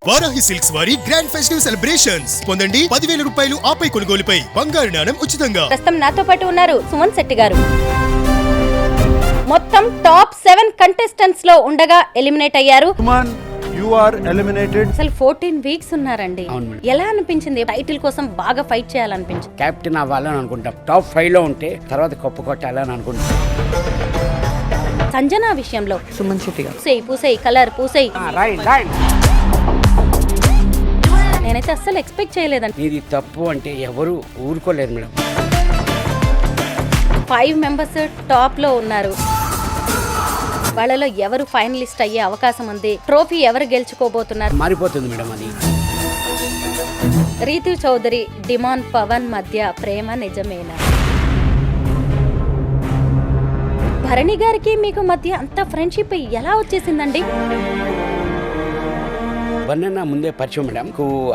Varahi silks వారి grand festive celebrations పొందండి 10,000 రూపాయలు ఆపై కొనుగోలుపై బంగారు నాణెం ఉచితంగా. ప్రస్తుతం నాతో పాటు ఉన్నారు సుమన్ శెట్టి గారు. మొత్తం టాప్ 7 కంటెస్టెంట్స్ లో ఉండగా ఎలిమినేట్ అయ్యారు. Suman you are eliminated. అసలు 14 వీక్స్ ఉన్నారండి. ఎలా అనిపించింది? టైటిల్ కోసం బాగా ఫైట్ చేయాలనిపించింది. కెప్టెన్ అవ్వాలని అనుకుంటాం. టాప్ 5 లో ఉంటే తర్వాత కప్పు కొట్టాలని అనుకుంటాం. సంజన విషయంలో సుమన్ శెట్టి గారు పూసేయి కలర్ పూసేయి నేనైతే అస్సలు ఎక్స్పెక్ట్ చేయలేదండి. ఇది తప్పు అంటే ఎవరు ఊరుకోలేదు మేడం. 5 మెంబర్స్ టాప్ లో ఉన్నారు. వాళ్ళలో ఎవరు ఫైనలిస్ట్ అయ్యే అవకాశం ఉంది? ట్రోఫీ ఎవరు గెలుచుకోబోతున్నారు? మారిపోతుంది మేడం అది. రీతు చౌదరి డిమాన్ పవన్ మధ్య ప్రేమ నిజమేనా? భరణి గారికి మీకు మధ్య అంత ఫ్రెండ్షిప్ ఎలా వచ్చేసిందండి? వన్న ముందే పరిచయం మేడం.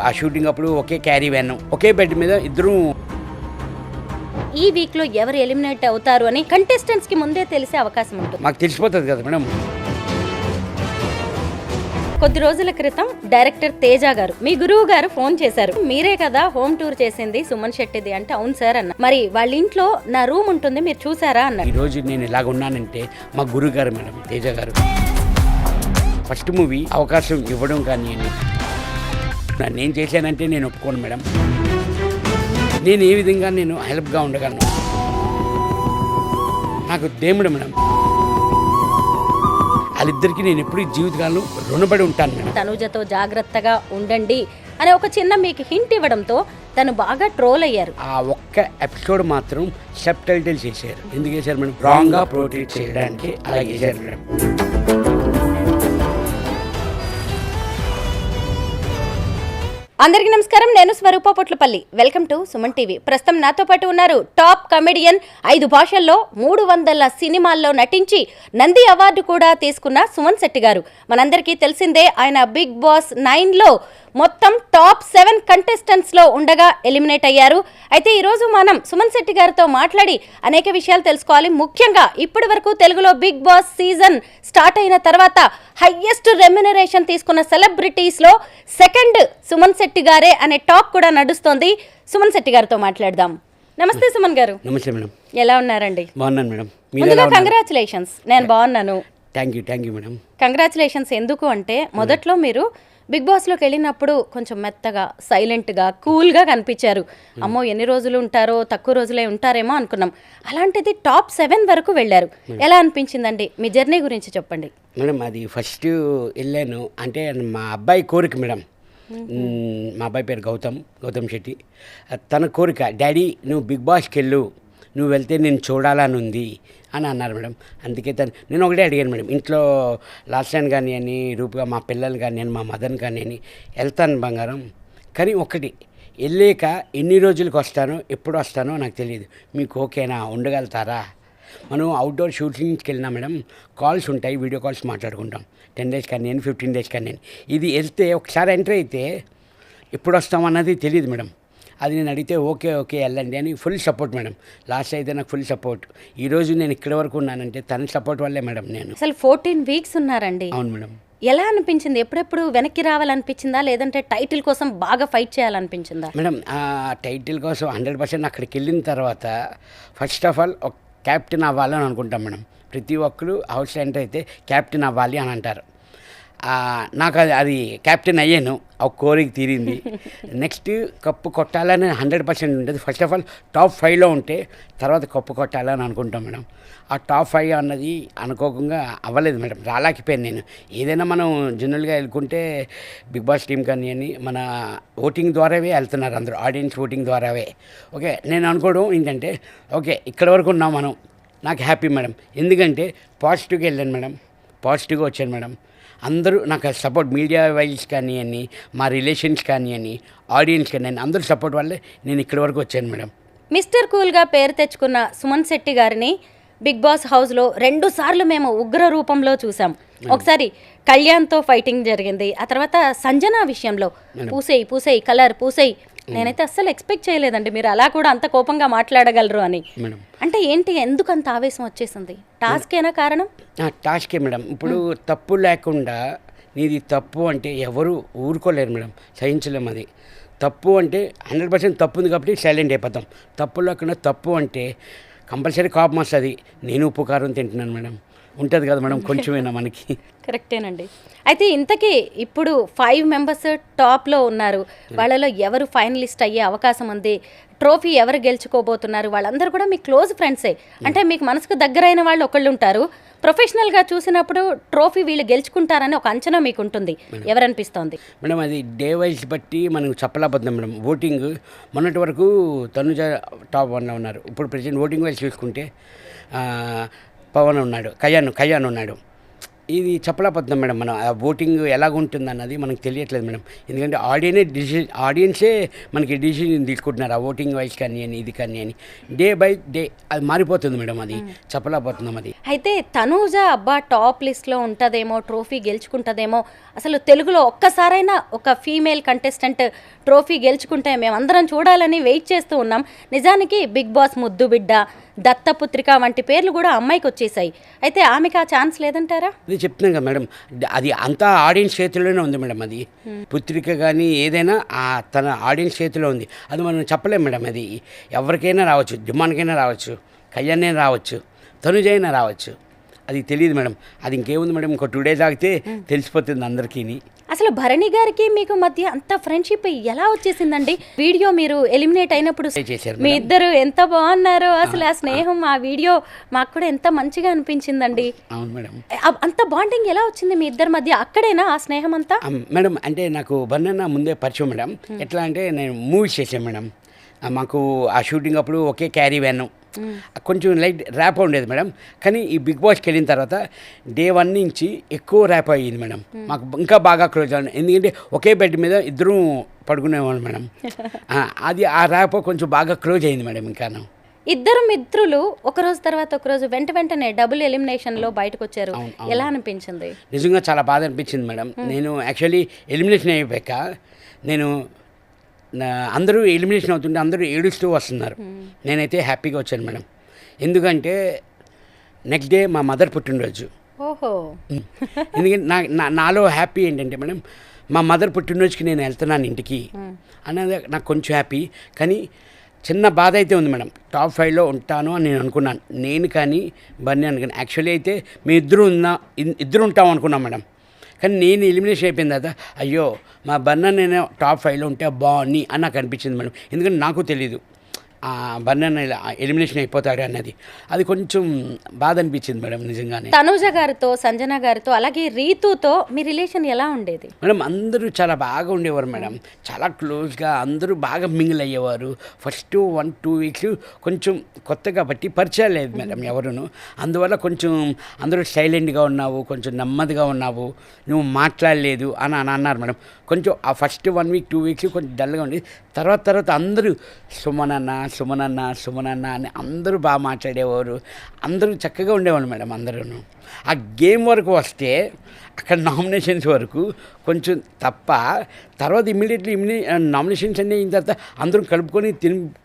ఆ షూటింగ్ అప్పుడు ఒకే క్యారీ వ్యాన్, ఒకే బెడ్ మీద ఇద్దరు. ఈ వీక్ లో ఎవరు ఎలిమినేట్ అవుతారు అని కంటెస్టెంట్స్ కి ముందే తెలిసే అవకాశం ఉంటుంది. మాకు తెలిసిపోతుంది కదా మేడం. కొద్ది రోజుల క్రితం డైరెక్టర్ తేజ గారు మీ గురువు గారు ఫోన్ చేశారు. మీరే కదా హోమ్ టూర్ చేసింది సుమన్ శెట్టిది అంటే అవును సార్ అన్న. మరి వాళ్ళ ఇంట్లో నా రూమ్ ఉంటుంది మీరు చూసారా అన్నారు. ఈ రోజు నేను ఇలాగ ఉన్నానంటే మా గురువు గారు మేడం, తేజ గారు. ఫస్ట్ మూవీ అవకాశం ఇవ్వడం కానీ నేను చేశానంటే నేను ఒప్పుకోను మేడం. నేను ఏ విధంగా నేను హెల్ప్గా ఉండగలను. నాకు దేవుడు మేడం. వాళ్ళిద్దరికి నేను ఎప్పుడు జీవితకాలం రుణపడి ఉంటాను మేడం. తనుజతో జాగ్రత్తగా ఉండండి అనే ఒక చిన్న మీకు హింట్ ఇవ్వడంతో తను బాగా ట్రోల్ అయ్యారు. ఆ ఒక్క ఎపిసోడ్ మాత్రం సబ్ టైటిల్ చేశారు. ఎందుకు చేశారు మేడం? రాంగ్ గా ప్రొటెక్ట్ చేయడానికి అలా చేశారు మేడం. అందరికీ నమస్కారం. నేను Swaroopa Potlapalli. Welcome to Suman TV. ప్రస్తుతం నాతో పాటు ఉన్నారు టాప్ కమెడియన్, 5 భాషల్లో 300 సినిమాల్లో నటించి నంది అవార్డు కూడా తీసుకున్న సుమన్ శెట్టి గారు. మనందరికీ తెలిసిందే ఆయన బిగ్ బాస్ 9లో మొత్తం టాప్ 7 కంటెస్టెంట్స్ లో ఉండగా ఎలిమినేట్ అయ్యారు. అయితే ఈరోజు మనం సుమన్ శెట్టి గారితో మాట్లాడి అనేక విషయాలు తెలుసుకోవాలి. ముఖ్యంగా ఇప్పటి వరకు తెలుగులో బిగ్ బాస్ సీజన్ స్టార్ట్ అయిన తర్వాత హైయెస్ట్ రెమ్యునరేషన్ తీసుకున్న సెలబ్రిటీస్ లో సెకండ్ సుమన్ శెట్టి గారే అనే టాక్ కూడా నడుస్తోంది. సుమన్ శెట్టి గారితో మాట్లాడదాం. నమస్తే సుమన్ గారు. నమస్తే మేడం. ఎలా ఉన్నారండి? బాగున్నాను మేడం. ముందుగా కంగ్రాచులేషన్స్. నేను బాగున్నాను. Thank you madam. కంగ్రాచులేషన్స్. ఎందుకు అంటే మొదట్లో మీరు బిగ్ బాస్లోకి వెళ్ళినప్పుడు కొంచెం మెత్తగా, సైలెంట్గా, కూల్గా కనిపించారు. అమ్మో ఎన్ని రోజులు ఉంటారో, తక్కువ రోజులే ఉంటారేమో అనుకున్నాం. అలాంటిది టాప్ 7 వరకు వెళ్ళారు. ఎలా అనిపించిందండి? మీ జర్నీ గురించి చెప్పండి. మేడం అది ఫస్ట్ వెళ్ళాను అంటే మా అబ్బాయి కోరిక మేడం. మా అబ్బాయి పేరు గౌతమ్ శెట్టి. తన కోరిక, డాడీ నువ్వు బిగ్ బాస్కి వెళ్ళు, నువ్వు వెళ్తే నేను చూడాలని ఉంది అని అన్నారు మేడం. అందుకే నేను ఒకటే అడిగాను మేడం. ఇంట్లో లాస్ట్ టైం కానీ అని రూపుగా మా పిల్లలు కానీ అని మా మదర్ని కానీ అని వెళ్తాను బంగారం. కానీ ఒకటి వెళ్ళాక ఎన్ని రోజులకు వస్తానో ఎప్పుడు వస్తానో నాకు తెలియదు. మీకు ఓకేనా, ఉండగలుగుతారా? మనం అవుట్డోర్ షూటింగ్స్కి వెళ్ళినా మేడం కాల్స్ ఉంటాయి, వీడియో కాల్స్ మాట్లాడుకుంటాం. 10 days కానీ 15 days కానీ. ఇది వెళ్తే ఒకసారి ఎంటర్ అయితే ఎప్పుడు వస్తామన్నది తెలియదు మేడం. అది నేను అడిగితే ఓకే వెళ్ళండి అని ఫుల్ సపోర్ట్ మేడం. లాస్ట్ అయితే నాకు ఫుల్ సపోర్ట్. ఈరోజు నేను ఇక్కడ వరకు ఉన్నానంటే తన సపోర్ట్ వల్లే మేడం. నేను అసలు 14 వీక్స్ ఉన్నారండి. అవును మేడం. ఎలా అనిపించింది? ఎప్పుడెప్పుడు వెనక్కి రావాలనిపించిందా లేదంటే టైటిల్ కోసం బాగా ఫైట్ చేయాలనిపించిందా? మేడం ఆ టైటిల్ కోసం 100% అక్కడికి వెళ్ళిన తర్వాత ఫస్ట్ ఆఫ్ ఆల్ ఒక క్యాప్టెన్ అవ్వాలని అనుకుంటాం మేడం. ప్రతి ఒక్కరు హౌస్ ఎంటర్ అయితే క్యాప్టెన్ అవ్వాలి అని అంటారు. నాకు అది క్యాప్టెన్ అయ్యాను, ఆ కోరిక తీరింది. నెక్స్ట్ కప్పు కొట్టాలని 100% ఉంటుంది. ఫస్ట్ ఆఫ్ ఆల్ టాప్ 5లో ఉంటే తర్వాత కప్పు కొట్టాలని అనుకుంటాం మేడం. ఆ టాప్ 5 అన్నది అనుకోకుండా అవ్వలేదు మేడం. రాలేకపోయాను నేను. ఏదైనా మనం జనరల్గా వెళ్ళుకుంటే బిగ్ బాస్ టీం కానీ అని మన ఓటింగ్ ద్వారావే వెళ్తున్నారు అందరూ, ఆడియన్స్ ఓటింగ్ ద్వారావే. ఓకే నేను అనుకోవడం ఏంటంటే ఓకే ఇక్కడ వరకు ఉన్నాం మనం. నాకు హ్యాపీ మేడం. ఎందుకంటే పాజిటివ్గా వెళ్ళాను మేడం, పాజిటివ్గా వచ్చాను మేడం. అందరూ నాకు సపోర్ట్, మీడియా వైజ్ కానివ్వండి, మా రిలేషన్స్ కానివ్వండి, ఆడియన్స్ కానివ్వండి, అందరూ సపోర్ట్ వల్లే నేను ఇక్కడి వరకు వచ్చాను మేడం. మిస్టర్ కూల్గా పేరు తెచ్చుకున్న సుమన్ శెట్టి గారిని బిగ్ బాస్ హౌస్లో 2 సార్లు మేము ఉగ్ర రూపంలో చూసాం. ఒకసారి కళ్యాణ్తో ఫైటింగ్ జరిగింది, ఆ తర్వాత సంజన విషయంలో పూసేయి కలర్ పూసేయి నేనైతే అస్సలు ఎక్స్పెక్ట్ చేయలేదండి మీరు అలా కూడా అంత కోపంగా మాట్లాడగలరు అని. అంటే ఏంటి, ఎందుకు అంత ఆవేశం వచ్చేసింది? టాస్కేనా కారణం? టాస్కే మేడం. ఇప్పుడు తప్పు లేకుండా నీది తప్పు అంటే ఎవరు ఊరుకోలేరు మేడం, సహించలేము. అది తప్పు అంటే 100% తప్పు ఉంది కాబట్టి సైలెంట్ అయిపోతాం. తప్పు లేకుండా తప్పు అంటే కంపల్సరీ కోపం వస్తుంది. నేను ఉప్పు కారం తింటున్నాను మేడం, ఉంటుంది కదా మేడం కొంచెమైనా మనకి. కరెక్టేనండి. అయితే ఇంతకీ ఇప్పుడు 5 మెంబర్స్ టాప్లో ఉన్నారు, వాళ్ళలో ఎవరు ఫైనలిస్ట్ అయ్యే అవకాశం ఉంది, ట్రోఫీ ఎవరు గెలుచుకోబోతున్నారు, వాళ్ళందరూ కూడా మీ క్లోజ్ ఫ్రెండ్సే. అంటే మీకు మనసుకు దగ్గరైన వాళ్ళు ఒకళ్ళు ఉంటారు, ప్రొఫెషనల్గా చూసినప్పుడు ట్రోఫీ వీళ్ళు గెలుచుకుంటారని ఒక అంచనా మీకు ఉంటుంది. ఎవరనిపిస్తోంది మేడం? అది డే వైజ్ బట్టి మనం చెప్పలేకపోతున్నాం మేడం. ఓటింగ్ మొన్నటి వరకు తనుజ టాప్ 1లో ఉన్నారు. ఇప్పుడు ప్రెజెంట్ ఓటింగ్ వైజ్ చూసుకుంటే పవన్ ఉన్నాడు, కళ్యాణ్ ఉన్నాడు. ఇది చెప్పలేకపోతున్నాం మేడం. మనం ఆ ఓటింగ్ ఎలాగుంటుంది అన్నది మనకు తెలియట్లేదు మేడం. ఎందుకంటే ఆడియన్సే మనకి డిసిజన్ తీసుకుంటున్నారు. ఆ ఓటింగ్ వైజ్ కానీ అని ఇది కానీ అని డే బై డే అది మారిపోతుంది మేడం. అది చెప్పలేకపోతున్నాం. అది అయితే తనూజ అబ్బా టాప్ లిస్ట్లో ఉంటుందేమో, ట్రోఫీ గెలుచుకుంటుందేమో, అసలు తెలుగులో ఒక్కసారైనా ఒక ఫీమేల్ కంటెస్టెంట్ ట్రోఫీ గెలుచుకుంటే మేమందరం చూడాలని వెయిట్ చేస్తూ ఉన్నాం. నిజానికి బిగ్ బాస్ ముద్దు బిడ్డ, దత్తపుత్రిక వంటి పేర్లు కూడా అమ్మాయికి వచ్చేసాయి. అయితే ఆమెకి ఆ ఛాన్స్ లేదంటారా? అది చెప్తున్నాం కదా మేడం, అది అంతా ఆడియన్స్ చేతిలోనే ఉంది మేడం. అది పుత్రిక కానీ ఏదైనా తన ఆడియన్స్ చేతిలో ఉంది. అది మనం చెప్పలేం మేడం. అది ఎవరికైనా రావచ్చు, డిమాండ్కైనా రావచ్చు, కళ్యాణ్ రావచ్చు, తనుజైనా రావచ్చు. అది తెలియదు మేడం. అది ఇంకేముంది మేడం, ఇంకో 2 days ఆగితే తెలిసిపోతుంది అందరికీ. అసలు భరణి గారికి మీకు మధ్య అంత ఫ్రెండ్షిప్ ఎలా వచ్చేసిందండి? వీడియో మీరు ఎలిమినేట్ అయినప్పుడు మీ ఇద్దరు ఎంత బాగున్నారో, అసలు ఆ స్నేహం, ఆ వీడియో మాకు కూడా ఎంత మంచిగా అనిపించిందండి. అవును మేడం. అంత బాండింగ్ ఎలా వచ్చింది మీ ఇద్దరి మధ్య? అక్కడేనా ఆ స్నేహం అంతా? మేడం అంటే నాకు బన్నన్న ముందే పరిచయం మేడం. ఎట్లా అంటే నేను మూవీస్ చేశాను మేడం. మాకు ఆ షూటింగ్ అప్పుడు ఒకే క్యారీ వ్యాన్, కొంచెం లైట్ ర్యాప్ ఉండేది మేడం. కానీ ఈ బిగ్ బాస్కి వెళ్ళిన తర్వాత డే 1 నుంచి ఎక్కువ ర్యాప్ అయ్యింది మేడం. మాకు ఇంకా బాగా క్లోజ్ అవ్వాలి. ఎందుకంటే ఒకే బెడ్ మీద ఇద్దరు పడుకునేవాళ్ళు మేడం. అది ఆ ర్యాప్ కొంచెం బాగా క్లోజ్ అయింది మేడం. ఇంకా ఇద్దరు మిత్రులు ఒకరోజు తర్వాత ఒకరోజు వెంటనే డబుల్ ఎలిమినేషన్లో బయటకు వచ్చారు. ఎలా అనిపించింది? నిజంగా చాలా బాధ అనిపించింది మేడం. నేను యాక్చువల్లీ ఎలిమినేషన్ అయిపోయాక నేను అందరూ ఎలిమినేషన్ అవుతుంటే అందరూ ఏడుస్తూ వస్తున్నారు. నేనైతే హ్యాపీగా వచ్చాను మేడం. ఎందుకంటే నెక్స్ట్ డే మా మదర్ పుట్టినరోజు. ఓహో. ఎందుకంటే నాలో హ్యాపీ ఏంటంటే మేడం, మా మదర్ పుట్టినరోజుకి నేను వెళ్తున్నాను ఇంటికి అనేది నాకు కొంచెం హ్యాపీ. కానీ చిన్న బాధ అయితే ఉంది మేడం. టాప్ 5లో ఉంటాను అని నేను అనుకున్నాను, నేను కానీ బన్నీ అనుకున్నాను. యాక్చువల్లీ అయితే మీ ఇద్దరు ఉంటాం అనుకున్నాం మేడం. కానీ నేను ఎలిమినేషన్ అయిపోయింది కదా, అయ్యో మా బన్న నేను టాప్ 5లో ఉంటే బాగుంది అని నాకు అనిపించింది మేడం. ఎందుకంటే నాకు తెలీదు బన్న ఎలిమినేషన్ అయిపోతాడు అన్నది. అది కొంచెం బాధ అనిపించింది మేడం నిజంగానే. తనూజ గారితో, సంజన గారితో, అలాగే రీతుతో మీ రిలేషన్ ఎలా ఉండేది? మేడం అందరూ చాలా బాగా ఉండేవారు మేడం. చాలా క్లోజ్గా అందరూ బాగా మింగిల్ అయ్యేవారు. ఫస్ట్ 1-2 weeks కొంచెం కొత్త కాబట్టి పరిచయం లేదు మేడం ఎవరును. అందువల్ల కొంచెం అందరూ సైలెంట్గా ఉన్నావు, కొంచెం నెమ్మదిగా ఉన్నావు, నువ్వు మాట్లాడలేదు అని అన్నారు మేడం. కొంచెం ఆ ఫస్ట్ 1 week 2 weeks కొంచెం డల్గా ఉండేది. తర్వాత అందరూ సుమనన్న అని అందరూ బాగా మాట్లాడేవారు. అందరూ చక్కగా ఉండేవాళ్ళు మేడం అందరూ. ఆ గేమ్ వరకు వస్తే అక్కడ నామినేషన్స్ వరకు కొంచెం తప్ప, తర్వాత ఇమ్మీడియట్లీ నామినేషన్స్ అన్నీ అయిన తర్వాత అందరూ కలుపుకొని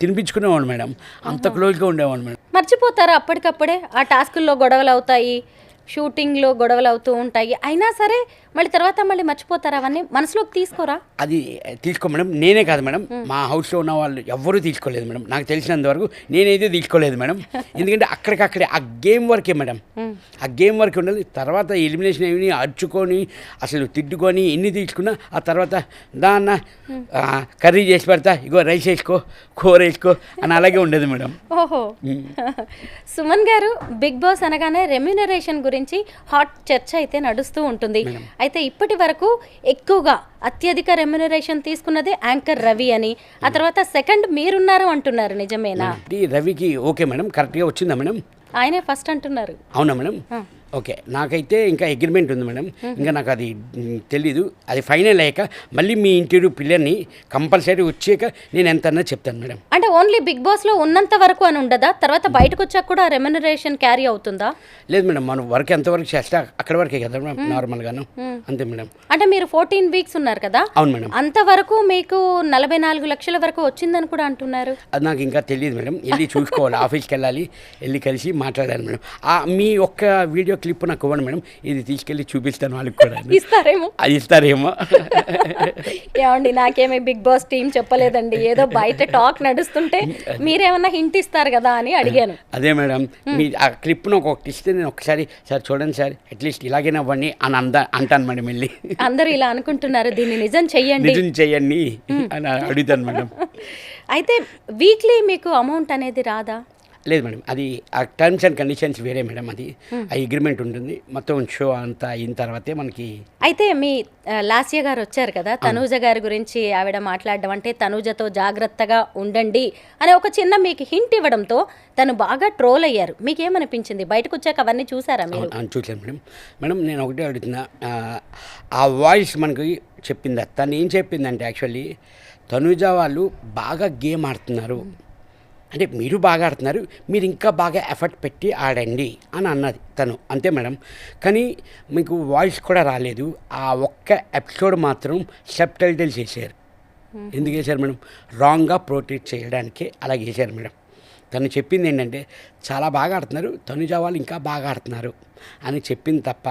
తినిపించుకునేవాళ్ళు మేడం. అంత క్లోజ్గా ఉండేవాళ్ళు మేడం. మర్చిపోతారా అప్పటికప్పుడే? ఆ టాస్కుల్లో గొడవలు అవుతాయి, షూటింగ్లో గొడవలు అవుతూ ఉంటాయి, అయినా సరే మళ్ళీ తర్వాత మర్చిపోతారా? అవన్నీ మనసులోకి తీసుకోరా? అది తీసుకో మేడం. నేనే కాదు మేడం, మా హౌస్లో ఉన్న వాళ్ళు ఎవ్వరూ తీసుకోలేదు మేడం. నాకు తెలిసినంతవరకు నేనైతే తీసుకోలేదు మేడం. ఎందుకంటే అక్కడికక్కడే ఆ గేమ్ వరకే మేడం. ఆ గేమ్ వరకే ఉండాలి. తర్వాత ఎలిమినేషన్ అయ్యి అరుచుకొని అసలు తిట్టుకొని ఎన్ని తీసుకున్నా ఆ తర్వాత దాన్న కర్రీ చేసి పెడతా, ఇగో రైస్ వేసుకో, కూర వేసుకో అని అలాగే ఉండేది మేడం. ఓహో. సుమన్ గారు, బిగ్ బాస్ అనగానే రెమ్యూనరేషన్ గురించి హాట్ చర్చ అయితే నడుస్తూ ఉంటుంది. అయితే ఇప్పటి వరకు ఎక్కువగా అత్యధిక రెమ్యూనరేషన్ తీసుకున్నదే యాంకర్ రవి అని, ఆ తర్వాత సెకండ్ మీరున్నారు అంటున్నారు, నిజమేనా? రవికి ఓకే మేడం, కరెక్ట్గా వచ్చిందా మేడం? ఆయనే ఫస్ట్ అంటున్నారు. అవునా మేడం? ఓకే. నాకైతే ఇంకా అగ్రిమెంట్ ఉంది మేడం. ఇంకా నాకు అది తెలీదు. అది ఫైనల్ అయ్యాక మళ్ళీ మీ ఇంటర్వ్యూ పిల్లర్ని కంపల్సరీ వచ్చాక నేను ఎంత అన్నా చెప్తాను మేడం. అంటే ఓన్లీ బిగ్ బాస్లో ఉన్నంత వరకు అని ఉండదా? తర్వాత బయటకు వచ్చాక కూడా రెమ్యూనరేషన్ క్యారీ అవుతుందా? లేదు మేడం, మనం వర్క్ ఎంతవరకు చేస్తా అక్కడ వరకే కదా మేడం, నార్మల్గాను అంతే మేడం. అంటే మీరు 14 weeks ఉన్నారు కదా? అవును మేడం. అంతవరకు మీకు 44 లక్షల వరకు వచ్చిందని కూడా అంటున్నారు. అది నాకు ఇంకా తెలియదు మేడం. వెళ్ళి చూసుకోవాలి, ఆఫీస్కి వెళ్ళాలి, వెళ్ళి కలిసి మాట్లాడాలి మేడం. మీ ఒక్క వీడియో ఆడియో క్లిప్ నాకు ఇవ్వండి మేడం, ఇది తీసుకెళ్ళి చూపిస్తాను వాళ్ళకి కూడా. ఇస్తారేమో. అది ఇస్తారేమో. ఏమండి, నాకేమీ బిగ్ బాస్ టీం చెప్పలేదండి, ఏదో బయట టాక్ నడుస్తుంటే మీరేమన్నా హింట్ ఇస్తారు కదా అని అడిగాను. అదే మేడం, మీ ఆ క్లిప్ను ఒకటి ఇస్తే నేను ఒకసారి సార్ చూడండి సార్ అట్లీస్ట్ ఇలాగైనా అవ్వండి అని అంటాను మేడం. వెళ్ళి అందరూ ఇలా అనుకుంటున్నారు, దీన్ని నిజం చెయ్యండి అని అడుగుతాను మేడం. అయితే వీక్లీ మీకు అమౌంట్ అనేది రాదా? లేదు మేడం, అది ఆ టర్మ్స్ అండ్ కండిషన్స్ వేరే మేడం. అది ఆ అగ్రిమెంట్ ఉంటుంది, మొత్తం షో అంతా అయిన తర్వాతే మనకి. అయితే మీ లాస్య గారు వచ్చారు కదా, తనూజ గారి గురించి ఆవిడ మాట్లాడడం, అంటే తనూజతో జాగ్రత్తగా ఉండండి అనే ఒక చిన్న మీకు హింట్ ఇవ్వడంతో తను బాగా ట్రోల్ అయ్యారు. మీకేమనిపించింది బయటకు వచ్చాక? అవన్నీ చూసారా మీరు? చూసాను మేడం. మేడం నేను ఒకటే అడుగుతున్నా, ఆ వాయిస్ మనకి చెప్పిందా? తను ఏం చెప్పిందంటే యాక్చువల్లీ తనూజ వాళ్ళు బాగా గేమ్ ఆడుతున్నారు, అంటే మీరు బాగా ఆడుతున్నారు, మీరు ఇంకా బాగా ఎఫర్ట్ పెట్టి ఆడండి అని అన్నది తను, అంతే మేడం. కానీ మీకు వాయిస్ కూడా రాలేదు. ఆ ఒక్క ఎపిసోడ్ మాత్రం సబ్ టైటిల్స్ వేసారు. ఎందుకు వేశారు మేడం? రాంగ్గా ప్రొటెక్ట్ చేయడానికే అలా వేశారు మేడం. తను చెప్పింది ఏంటంటే చాలా బాగా ఆడుతున్నారు, తనుజ వాళ్ళు ఇంకా బాగా ఆడుతున్నారు అని చెప్పింది తప్ప,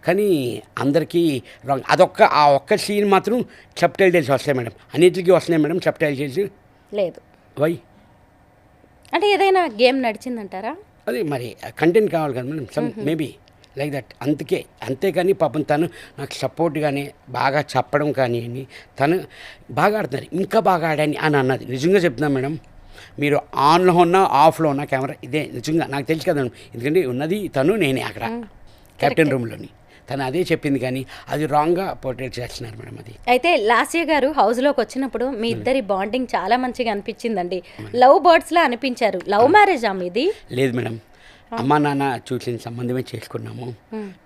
కానీ అందరికీ రాంగ్. ఆ ఒక్క సీన్ మాత్రం సబ్ టైటిల్స్ వస్తాయి మేడం, అన్నిటికీ వస్తున్నాయి మేడం సబ్ టైటిల్స్. లేదు. వై అంటే ఏదైనా గేమ్ నడిచిందంటారా? అది మరి కంటెంట్ కావాలి కదా madam, some maybe like that. అంతేకాని పాపం తను నాకు సపోర్ట్గానే బాగా చెప్పడం కానీ తను బాగా ఆడుతున్నారు, ఇంకా బాగా ఆడని అని అన్నది. నిజంగా చెప్తున్నాను మేడం, మీరు ఆన్లో ఉన్నా ఆఫ్లో ఉన్నా కెమెరా ఇదే నిజంగా నాకు తెలుసు కదా, ఎందుకంటే ఉన్నది తను నేనే అక్కడ కెప్టెన్ రూమ్లోని. తను అదే చెప్పింది, కానీ అది రాంగ్గా పోర్ట్రేట్ చేస్తున్నారు మేడం. అది అయితే లాస్య గారు హౌస్లోకి వచ్చినప్పుడు మీ ఇద్దరి బాండింగ్ చాలా మంచిగా అనిపించిందండి, లవ్ బర్డ్స్లా అనిపించారు. లవ్ మ్యారేజా మీది? లేదు మేడం, అమ్మా నాన్న చూసిన సంబంధమే చేసుకున్నాము.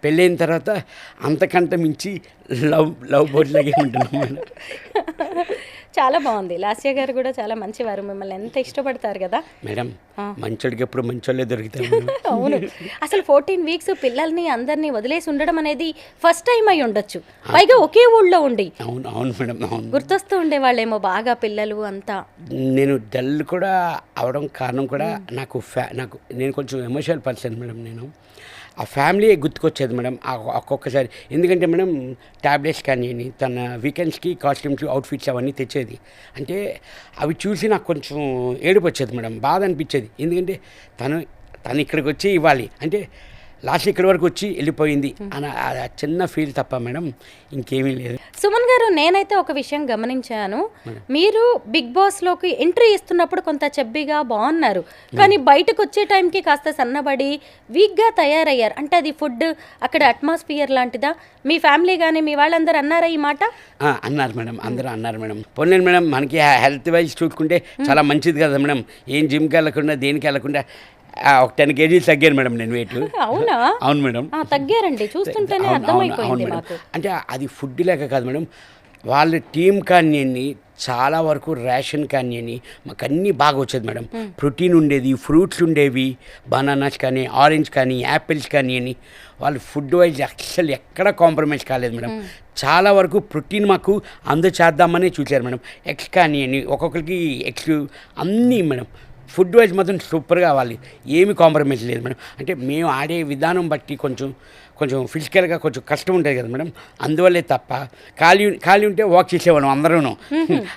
పెళ్ళైన తర్వాత అంతకంటే మించి లవ్ బర్డ్ లాగే ఉంటున్నాం మేడం. చాలా బాగుంది. లాస్య గారు కూడా చాలా మంచివారు, మిమ్మల్ని ఎంత ఇష్టపడతారు కదా మేడం. మంచోడికి ఎప్పుడు మంచోళ్ళే దొరుకుతారు. అవును, అసలు 14 వీక్స్ పిల్లల్ని అందరినీ వదిలేసి ఉండడం అనేది ఫస్ట్ టైం అయి ఉండొచ్చు, పైగా ఒకే ఊళ్ళో ఉండి. అవును అవును మేడం, అవును. గుర్తొస్తూ ఉండేవాళ్ళేమో బాగా పిల్లలు అంతా. నేను డల్ కూడా అవడం కారణం కూడా నేను కొంచెం ఎమోషనల్ పర్సన్ మేడం. నేను ఆ ఫ్యామిలీ గుర్తుకొచ్చేది మేడం ఒక్కొక్కసారి. ఎందుకంటే మేడం ట్యాబ్లెట్స్ కానీ తన వీకెండ్స్కి కాస్ట్యూమ్స్ అవుట్ఫిట్స్ అవన్నీ తెచ్చేది, అంటే అవి చూసి నాకు కొంచెం ఏడుపు వచ్చేది మేడం, బాధ అనిపించేది. ఎందుకంటే తను ఇక్కడికి వచ్చి ఇవ్వాలి అంటే లాస్ట్ ఇక్కడి వరకు వచ్చి వెళ్ళిపోయింది అని చిన్న ఫీల్ తప్ప మేడం ఇంకేమీ లేదు. సుమన్ గారు, నేనైతే ఒక విషయం గమనించాను, మీరు బిగ్ బాస్లోకి ఎంట్రీ ఇస్తున్నప్పుడు కొంత చెబ్బిగా బాగున్నారు, కానీ బయటకు వచ్చే టైంకి కాస్త సన్నబడి వీక్గా తయారయ్యారు. అంటే అది ఫుడ్, అక్కడ అట్మాస్ఫియర్ లాంటిదా? మీ ఫ్యామిలీ కానీ మీ వాళ్ళందరూ అన్నారా ఈ మాట? అన్నారు మేడం, అందరూ అన్నారు మేడం. పోనీ మేడం మనకి హెల్త్ వైజ్ చూసుకుంటే చాలా మంచిది కదా మేడం, ఏం జిమ్కి వెళ్ళకుండా దేనికి వెళ్ళకుండా ఒక 10 kgs తగ్గాను మేడం నేను వెయిట్. అవునా? అవును మేడం, తగ్గారండి, చూస్తుంటేనే అర్థమైపోయింది నాకు. అంటే అది ఫుడ్ లేక కాదు మేడం, వాళ్ళ టీం కానివ్వండి చాలా వరకు రేషన్ కానివ్వండి మాకు అన్నీ బాగా వచ్చేది మేడం. ప్రోటీన్ ఉండేది, ఫ్రూట్స్ ఉండేవి, బనానాస్ కానీ ఆరెంజ్ కానీ యాపిల్స్ కానివ్వండి, వాళ్ళు ఫుడ్ వైజ్ అసలు ఎక్కడ కాంప్రమైజ్ కాలేదు మేడం. చాలా వరకు ప్రోటీన్ మాకు అందచేద్దామని చూశారు మేడం. ఎగ్స్ కానివ్వండి, ఒక్కొక్కరికి ఎగ్స్ అన్నీ మేడం. ఫుడ్ వైజ్ మాత్రం సూపర్గా అవ్వాలి, ఏమి కాంప్రమైజ్ లేదు మేడం. అంటే మేము ఆడే విధానం బట్టి కొంచెం ఫిజికల్గా కొంచెం కష్టం ఉంటుంది కదా మేడం, అందువల్లే తప్ప ఖాళీ ఉంటే వాక్ చేసేవాళ్ళం అందరూ,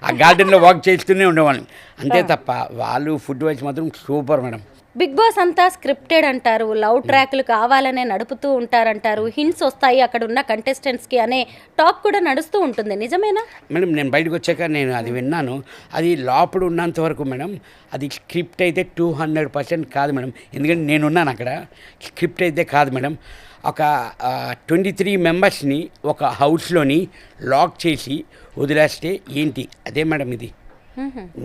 ఆ గార్డెన్లో వాక్ చేస్తూనే ఉండేవాళ్ళం అంతే తప్ప వాళ్ళు ఫుడ్ వైజ్ మాత్రం సూపర్ మేడం. బిగ్ బాస్ అంతా స్క్రిప్టెడ్ అంటారు, లవ్ ట్రాక్లు కావాలనే నడుపుతూ ఉంటారంటారు, హింట్స్ వస్తాయి అక్కడ ఉన్న కంటెస్టెంట్స్కి అనే టాక్ కూడా నడుస్తూ ఉంటుంది, నిజమేనా? మేడం నేను బయటకు వచ్చాక నేను అది విన్నాను, అది లోపల ఉన్నంత వరకు మేడం అది స్క్రిప్ట్ అయితే 200% కాదు మేడం. ఎందుకంటే నేనున్నాను అక్కడ, స్క్రిప్ట్ అయితే కాదు మేడం. ఒక 23 మెంబర్స్ని ఒక హౌస్లోని లాక్ చేసి వదిలేస్తే ఏంటి అదే మేడం ఇది.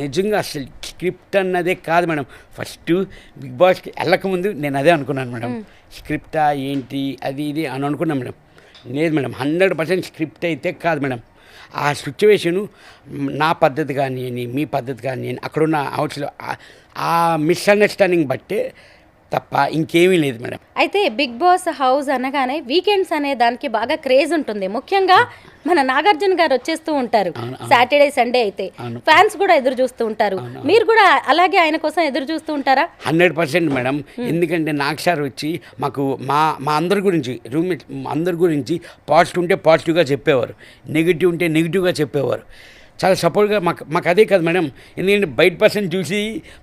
నిజంగా అసలు స్క్రిప్ట్ అన్నదే కాదు మేడం. ఫస్ట్ బిగ్ బాస్కి వెళ్ళకముందు నేను అదే అనుకున్నాను మేడం, స్క్రిప్టా ఏంటి అది ఇది అని అనుకున్నాను మేడం. లేదు మేడం, 100% స్క్రిప్ట్ అయితే కాదు మేడం. ఆ సిచ్యువేషను నా పద్ధతి కానీ మీ పద్ధతి కానీ అక్కడున్న హౌస్లో ఆ మిస్అండర్స్టాండింగ్ బట్టే తప్ప ఇంకేమీ లేదు మేడం. అయితే బిగ్ బాస్ హౌస్ అనగానే వీకెండ్స్ అనే దానికి బాగా క్రేజ్ ఉంటుంది. ముఖ్యంగా మన నాగార్జున గారు వచ్చేస్తూ ఉంటారు సాటర్డే సండే అయితే. ఫ్యాన్స్ కూడా ఎదురు చూస్తూ ఉంటారు. మీరు కూడా అలాగే ఆయన కోసం ఎదురు చూస్తూ ఉంటారా? 100% మేడం. ఎందుకంటే నాకు సార్ వచ్చి మాకు మా అందరి గురించి రూమ్మేట్ అందరి గురించి పాజిటివ్ ఉంటే పాజిటివ్గా చెప్పేవారు, నెగిటివ్ ఉంటే నెగిటివ్గా చెప్పేవారు. చాలా సపోర్ట్గా మాకు అదే కదా మేడం. ఎందుకంటే బయట పర్సన్ చూసి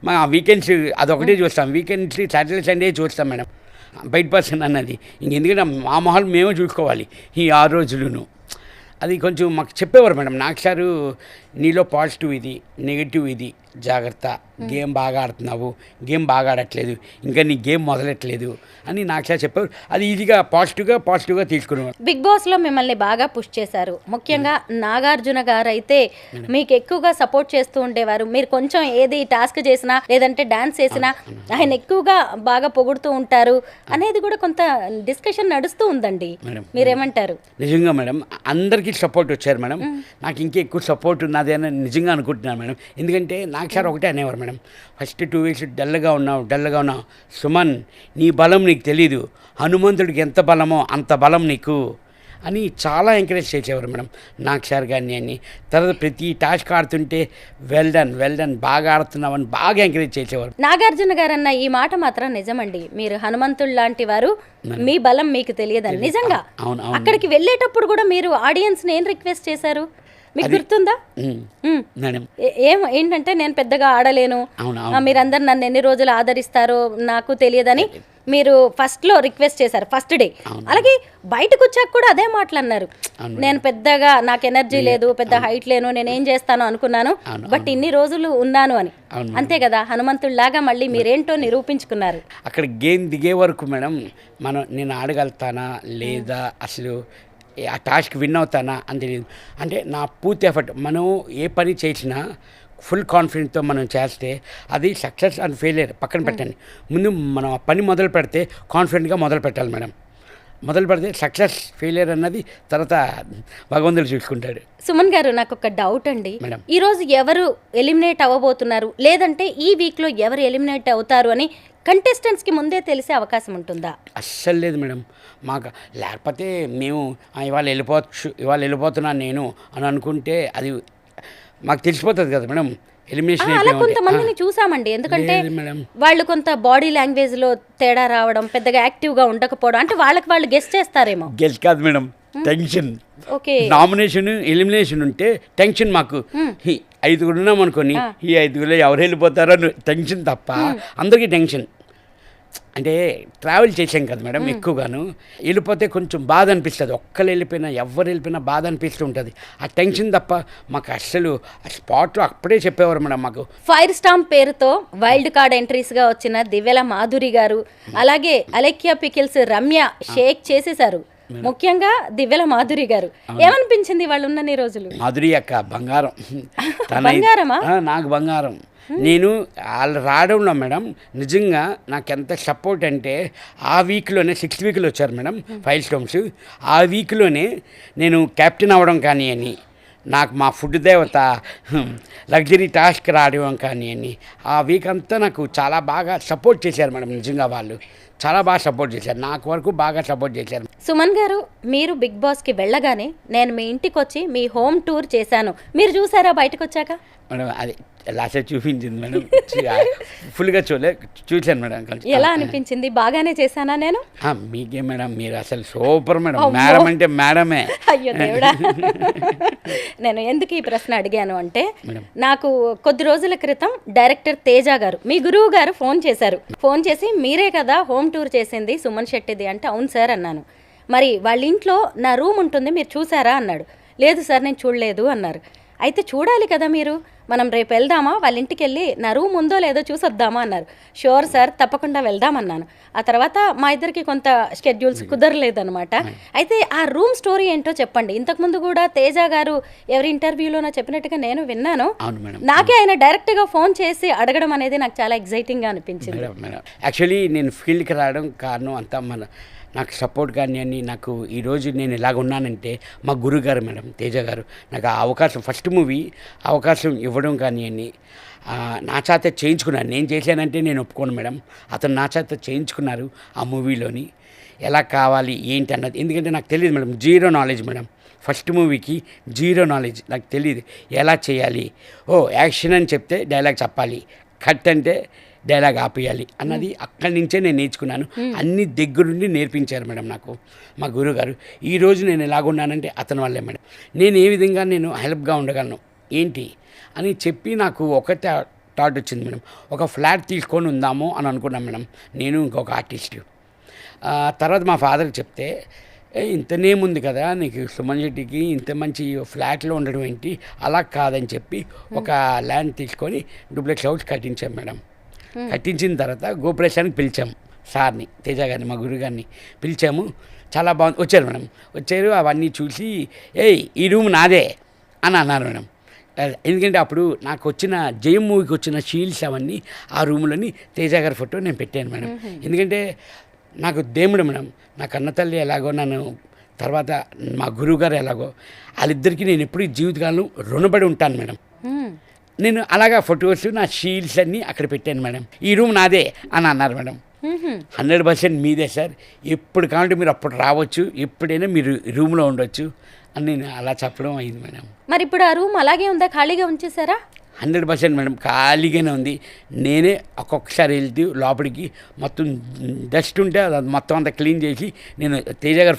మా వీకెండ్స్ అదొకటే చూస్తాం, వీకెండ్స్ సాటర్డే సండే చూస్తాం మేడం బయట పర్సన్ అన్నది. ఎందుకంటే మా మొహాలు మేమే చూసుకోవాలి ఈ 6 రోజులును. అది కొంచెం మాకు చెప్పేవారు మేడం. నాకు సారు నీలో పాజిటివ్ ఇది, నెగిటివ్ ఇది, జాగ్రత్త, గేమ్ బాగా ఆడుతున్నావు, గేమ్ బాగా ఆడట్లేదు, ఇంకా నీ గేమ్ మొదలెట్లేదు అని నాకు సార్ చెప్పారు. అది ఈజీగా పాజిటివ్గా తీసుకునేవారు. బిగ్ బాస్లో మిమ్మల్ని బాగా పుష్ చేశారు. ముఖ్యంగా నాగార్జున గారు అయితే మీకు ఎక్కువగా సపోర్ట్ చేస్తూ ఉండేవారు. మీరు కొంచెం ఏది టాస్క్ చేసినా లేదంటే డాన్స్ చేసినా ఆయన ఎక్కువగా బాగా పొగుడుతూ ఉంటారు అనేది కూడా కొంత డిస్కషన్ నడుస్తూ ఉందండి. మీరేమంటారు? నిజంగా మేడం, అందరికీ సపోర్ట్ వచ్చారు మేడం. నాకు ఇంకా ఎక్కువ సపోర్ట్ ఉన్నది అని నిజంగా అనుకుంటున్నాను మేడం. ఎందుకంటే నాకు సార్ ఒకటే అనేవారు మేడం, ఫస్ట్ 2 వీక్స్ డల్గా ఉన్నావు సుమన్, నీ బలం నీకు తెలీదు, హనుమంతుడికి ఎంత బలమో అంత బలం నీకు అని చాలా ఎంకరేజ్ చేసేవారు మేడం నాకు సార్ గారిని అని. తర్వాత ప్రతి టాస్క్ ఆడుతుంటే వెల్ డన్ బాగా ఆడుతున్నామని బాగా ఎంకరేజ్ చేసేవారు. నాగార్జున గారు అన్న ఈ మాట మాత్రం నిజమండి. మీరు హనుమంతుడు లాంటి వారు, మీ బలం మీకు తెలియదని. నిజంగా అక్కడికి వెళ్ళేటప్పుడు కూడా మీరు ఆడియన్స్ని ఏం రిక్వెస్ట్ చేశారు మీకు గుర్తుందా? ఏంటంటే నేను పెద్దగా ఆడలేను, మీరందరు నన్ను ఎన్ని రోజులు ఆదరిస్తారో నాకు తెలియదని మీరు ఫస్ట్లో రిక్వెస్ట్ చేశారు ఫస్ట్ డే. అలాగే బయటకు వచ్చాక కూడా అదే మాటలు అన్నారు, నేను పెద్దగా నాకు ఎనర్జీ లేదు, పెద్ద హైట్ లేను, నేనేం చేస్తాను అనుకున్నాను, బట్ ఇన్ని రోజులు ఉన్నాను అని. అంతే కదా, హనుమంతుడిలాగా మళ్ళీ మీరేంటో నిరూపించుకున్నారు. అక్కడ గేమ్ దిగే వరకు మేడం నేను ఆడగలుగుతానా లేదా, అసలు ఆ టాస్క్ విన్ అవుతానా అని తెలియదు. అంటే నా పూర్తి ఎఫర్ట్, మనం ఏ పని చేసినా ఫుల్ కాన్ఫిడెన్స్తో మనం చేస్తే అది సక్సెస్ అండ్ ఫెయిలియర్ పక్కన పెట్టండి. ముందు మనం ఆ పని మొదలు పెడితే కాన్ఫిడెంట్గా మొదలు పెట్టాలి మేడం. మొదలు పెడితే సక్సెస్ ఫెయిలియర్ అన్నది తర్వాత భగవంతుడు చూసుకుంటాడు. సుమన్ గారు, నాకు ఒక డౌట్ అండి. ఈరోజు ఎవరు ఎలిమినేట్ అవ్వబోతున్నారు, లేదంటే ఈ వీక్లో ఎవరు ఎలిమినేట్ అవుతారు అని కంటెస్టెంట్స్కి ముందే తెలిసే అవకాశం ఉంటుందా? అస్సలు లేదు మేడం. మాకు లేకపోతే మేము ఇవాళ వెళ్ళిపోతున్నాను నేను అని అనుకుంటే అది మాకు తెలిసిపోతుంది కదా మేడం. ఎలిమినేషన్ అలా కొంతమందిని చూసామండి. ఎందుకంటే వాళ్ళు కొంత బాడీ లాంగ్వేజ్ లో తేడా రావడం, పెద్దగా యాక్టివ్ గా ఉండకపోవడం, అంటే వాళ్ళకి వాళ్ళు గెస్ట్ చేస్తారేమో. గెస్ట్ కాదు మేడం, టెన్షన్. నామినేషన్ ఎలిమినేషన్ ఉంటే టెన్షన్. మాకు 5 ఉన్నాం అనుకోని, ఈ 5 ఎవరు వెళ్ళిపోతారో టెన్షన్ తప్ప అందరికీ టెన్షన్. అంటే ట్రావెల్ చేసాం కదా మేడం ఎక్కువగాను, వెళ్ళిపోతే కొంచెం బాధ అనిపిస్తుంది. ఒక్కరు వెళ్ళిపోయినా ఎవరు వెళ్ళిపోయినా బాధ అనిపిస్తూ ఉంటుంది. ఆ టెన్షన్ తప్ప మాకు అస్సలు ఆ స్పాట్లో అప్పుడే చెప్పేవారు మేడం. మాకు ఫైర్ స్టాంప్ పేరుతో వైల్డ్ కార్డ్ ఎంట్రీస్గా వచ్చిన దివ్యల మాధురి గారు, అలాగే అలెక్యా పికిల్స్ రమ్య షేక్ చేసేశారు. ముఖ్యంగా దివ్యల మాధురి గారు, ఏమనిపించింది వాళ్ళు ఉన్నన్ని రోజులు? మాధురి అక్క బంగారం. బంగారమా? నాకు బంగారం. నేను వాళ్ళు రావడంలో మేడం నిజంగా నాకు ఎంత సపోర్ట్ అంటే, ఆ వీక్లోనే 6th వీక్లో వచ్చారు మేడం ఫైర్ స్టాంప్స్. ఆ వీక్లోనే నేను కెప్టెన్ అవ్వడం కానీ అని, నాకు మా ఫుడ్ దేవత లగ్జరీ టాస్క్ రావడం కానీ అని, ఆ వీక్ అంతా నాకు చాలా బాగా సపోర్ట్ చేశారు మేడం. నిజంగా వాళ్ళు చాలా బాగా సపోర్ట్ చేశారు, నాకు వరకు బాగా సపోర్ట్ చేశారు. సుమన్ గారు, మీరు బిగ్ బాస్కి వెళ్ళగానే నేను మీ ఇంటికి వచ్చి మీ హోమ్ టూర్ చేశాను, మీరు చూసారా బయటకు వచ్చాక? మేడం అది లాస్ట్ చూపించింది మేడం, ఫుల్గా చూశాను మేడం. ఎలా అనిపించింది? బాగానే చేశానా నేను? మీకే మేడం, మీరు అసలు సూపర్ మేడం. మేడం అంటే మేడమే. అయ్యో దేవుడా. నేను ఎందుకు ఈ ప్రశ్న అడిగాను అంటే, నాకు కొద్ది రోజుల క్రితం డైరెక్టర్ తేజ గారు, మీ గురువు గారు ఫోన్ చేశారు. ఫోన్ చేసి మీరే కదా హోమ్ టూర్ చేసింది సుమన్ శెట్టిది అంటే, అవును సార్ అన్నాను. మరి వాళ్ళ ఇంట్లో నా రూమ్ ఉంటుంది, మీరు చూసారా అన్నాడు. లేదు సార్ నేను చూడలేదు అన్నారు. అయితే చూడాలి కదా మీరు, మనం రేపు వెళ్దామా, వాళ్ళ ఇంటికి వెళ్ళి నా రూమ్ ఉందో లేదో చూసొద్దామా అన్నారు. షూర్ సార్ తప్పకుండా వెళ్దామన్నాను. ఆ తర్వాత మా ఇద్దరికి కొంత షెడ్యూల్స్ కుదరలేదనమాట. అయితే ఆ రూమ్ స్టోరీ ఏంటో చెప్పండి. ఇంతకుముందు కూడా తేజ గారు ఎవరి ఇంటర్వ్యూలోనో చెప్పినట్టుగా నేను విన్నాను. నాకే ఆయన డైరెక్ట్గా ఫోన్ చేసి అడగడం అనేది నాకు చాలా ఎగ్జైటింగ్గా అనిపించింది. యాక్చువల్లీ నేను ఫీల్డ్కి రావడం కారణం అంతా నాకు సపోర్ట్ కానీ అని నాకు ఈరోజు నేను ఇలాగ ఉన్నానంటే మా గురుగారు మేడం తేజ గారు నాకు ఆ అవకాశం ఫస్ట్ మూవీ అవకాశం ఇవ్వడం కానీ అని నా చేత చేయించుకున్నారు. నేను చేశానంటే నేను ఒప్పుకోను మేడం. అతను నా చేత చేయించుకున్నారు ఆ మూవీలోని ఎలా కావాలి ఏంటి అన్నది. ఎందుకంటే నాకు తెలియదు madam, zero knowledge madam. First మూవీకి జీరో నాలెడ్జ్, నాకు తెలియదు ఎలా చేయాలి. యాక్షన్ అని చెప్తే డైలాగ్ చెప్పాలి, కట్ అంటే డైలాగ్ ఆపేయాలి అన్నది అక్కడి నుంచే నేను నేర్చుకున్నాను. అన్ని దగ్గరుండి నేర్పించారు మేడం నాకు మా గురుగారు. ఈరోజు నేను ఎలాగున్నానంటే అతని వల్లే మేడం. నేను ఏ విధంగా నేను హెల్ప్గా ఉండగలను ఏంటి అని చెప్పి నాకు ఒక థాట్ వచ్చింది మేడం. ఒక ఫ్లాట్ తీసుకొని ఉందాము అని అనుకున్నాం మేడం, నేను ఇంకొక ఆర్టిస్ట్. తర్వాత మా ఫాదర్కి చెప్తే ఇంతనేముంది కదా నీకు సుమన్ శెట్టికి ఇంత మంచి ఫ్లాట్లో ఉండడం ఏంటి, అలా కాదని చెప్పి ఒక ల్యాండ్ తీసుకొని డూప్లెక్స్ హౌస్ కట్టించాం మేడం. కట్టించిన తర్వాత గోప్రవేశానికి పిలిచాము సార్ని, తేజ గారిని, మా గురుగారిని పిలిచాము. చాలా బాగుంది, వచ్చారు మేడం. వచ్చారు, అవన్నీ చూసి ఈ రూమ్ నాదే అని అన్నారు మేడం. ఎందుకంటే అప్పుడు నాకు వచ్చిన జయం మూవీకి వచ్చిన షీల్డ్స్ అవన్నీ ఆ రూమ్లోని తేజ గారి ఫోటో నేను పెట్టాను మేడం. ఎందుకంటే నాకు దేవుడు మేడం, నా కన్నతల్లి ఎలాగో నన్ను, తర్వాత మా గురువుగారు ఎలాగో, వాళ్ళిద్దరికీ నేను ఎప్పుడు జీవితకాలం రుణపడి ఉంటాను మేడం. నేను అలాగా ఫొటోస్ నా షీల్డ్స్ అన్నీ అక్కడ పెట్టాను మేడం. ఈ రూమ్ నాదే అని అన్నారు మేడం. 100% మీదే సార్, ఎప్పుడు కావాలంటే మీరు అప్పుడు రావచ్చు, ఎప్పుడైనా మీరు రూమ్లో ఉండొచ్చు అని నేను అలా చెప్పడం అయింది మేడం. మరి ఇప్పుడు ఆ రూమ్ అలాగే ఉందా, ఖాళీగా ఉంచేసారా? 100% మేడం, ఖాళీగానే ఉంది. నేనే ఒక్కొక్కసారి వెళ్తూ లోపలికి మొత్తం డస్ట్ ఉంటే అది మొత్తం అంతా క్లీన్ చేసి, నేను తేజ గారి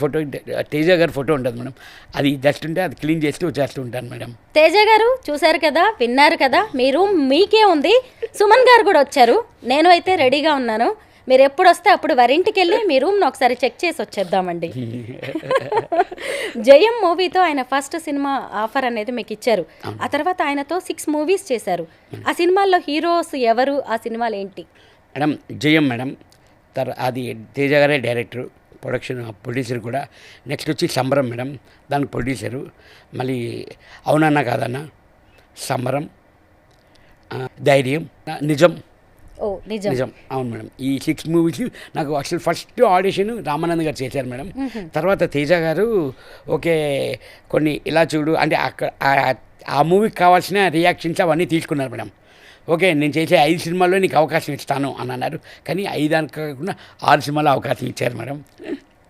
ఫోటో ఉంటుంది మేడం, అది డస్ట్ ఉంటే అది క్లీన్ చేస్తూ వచ్చేస్తూ ఉంటాను మేడం. తేజ గారు చూశారు కదా, విన్నారు కదా, మీ రూమ్ మీకే ఉంది. సుమన్ గారు కూడా వచ్చారు, నేను అయితే రెడీగా ఉన్నాను. మీరు ఎప్పుడు వస్తే అప్పుడు వారింటికి వెళ్ళి మీ రూమ్ను ఒకసారి చెక్ చేసి వచ్చేద్దామండి. జయం మూవీతో ఆయన ఫస్ట్ సినిమా ఆఫర్ అనేది మీకు ఇచ్చారు. ఆ తర్వాత ఆయనతో 6 మూవీస్ చేశారు. ఆ సినిమాల్లో హీరోస్ ఎవరు, ఆ సినిమాలు ఏంటి? మేడం జయం మేడం, అది తేజ గారే డైరెక్టరు, ప్రొడ్యూసర్ కూడా. నెక్స్ట్ వచ్చి సంబరం మేడం, దానికి ప్రొడ్యూసరు. మళ్ళీ అవునన్నా కాదన్నా, సంబరం, ధైర్యం, నిజం. నిజం, అవును మేడం. ఈ 6 మూవీస్ నాకు అసలు ఫస్ట్ ఆడిషన్ రామానంద్ గారు చేశారు మేడం. తర్వాత తేజ గారు ఓకే కొన్ని ఇలా చూడు అంటే అక్కడ ఆ మూవీకి కావాల్సిన రియాక్షన్స్ అవన్నీ తీసుకున్నారు మేడం. ఓకే నేను చేసే 5 సినిమాల్లో నీకు అవకాశం ఇస్తాను అని అన్నారు. కానీ 5 అని కాకుండా 6 సినిమాల్లో అవకాశం ఇచ్చారు మేడం.